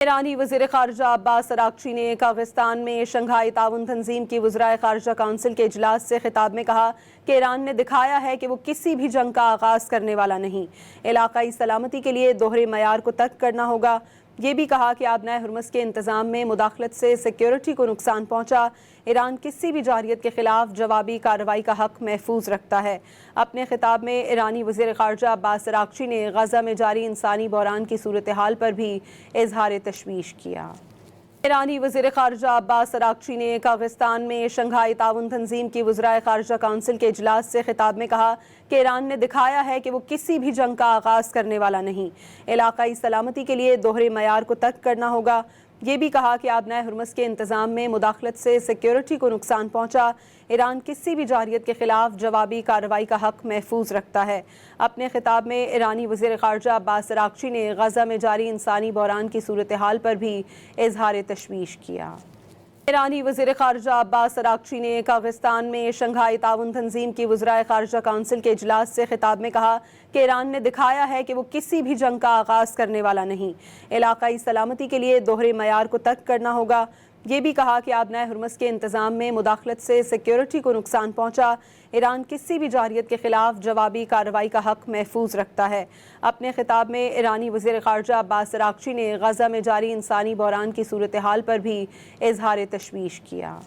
ایرانی وزیر خارجہ عباس اراغچی نے کاغستان میں شنگھائی تعاون تنظیم کی وزرائے خارجہ کونسل کے اجلاس سے خطاب میں کہا کہ ایران نے دکھایا ہے کہ وہ کسی بھی جنگ کا آغاز کرنے والا نہیں۔ علاقائی سلامتی کے لیے دوہرے معیار کو ترک کرنا ہوگا۔ یہ بھی کہا کہ آبنائے ہرمز کے انتظام میں مداخلت سے سیکیورٹی کو نقصان پہنچا۔ ایران کسی بھی جارحیت کے خلاف جوابی کارروائی کا حق محفوظ رکھتا ہے۔ اپنے خطاب میں ایرانی وزیر خارجہ عباس اراغچی نے غزہ میں جاری انسانی بحران کی صورتحال پر بھی اظہار تشویش کیا۔ ایرانی وزیر خارجہ عباس اراغچی نے کاغستان میں شنگھائی تعاون تنظیم کی وزرائے خارجہ کونسل کے اجلاس سے خطاب میں کہا کہ ایران نے دکھایا ہے کہ وہ کسی بھی جنگ کا آغاز کرنے والا نہیں۔ علاقائی سلامتی کے لیے دوہرے معیار کو ترک کرنا ہوگا۔ یہ بھی کہا کہ آبنائے ہرمز کے انتظام میں مداخلت سے سیکیورٹی کو نقصان پہنچا۔ ایران کسی بھی جارحیت کے خلاف جوابی کارروائی کا حق محفوظ رکھتا ہے۔ اپنے خطاب میں ایرانی وزیر خارجہ عباس اراغچی نے غزہ میں جاری انسانی بحران کی صورتحال پر بھی اظہار تشویش کیا۔ ایرانی وزیر خارجہ عباس اراغچی نے کاغستان میں شنگھائی تعاون تنظیم کی وزرائے خارجہ کونسل کے اجلاس سے خطاب میں کہا کہ ایران نے دکھایا ہے کہ وہ کسی بھی جنگ کا آغاز کرنے والا نہیں۔ علاقائی سلامتی کے لیے دوہرے معیار کو ترک کرنا ہوگا۔ یہ بھی کہا کہ آبنائے ہرمز کے انتظام میں مداخلت سے سیکیورٹی کو نقصان پہنچا۔ ایران کسی بھی جارحیت کے خلاف جوابی کارروائی کا حق محفوظ رکھتا ہے۔ اپنے خطاب میں ایرانی وزیر خارجہ عباس اراغچی نے غزہ میں جاری انسانی بحران کی صورتحال پر بھی اظہار تشویش کیا۔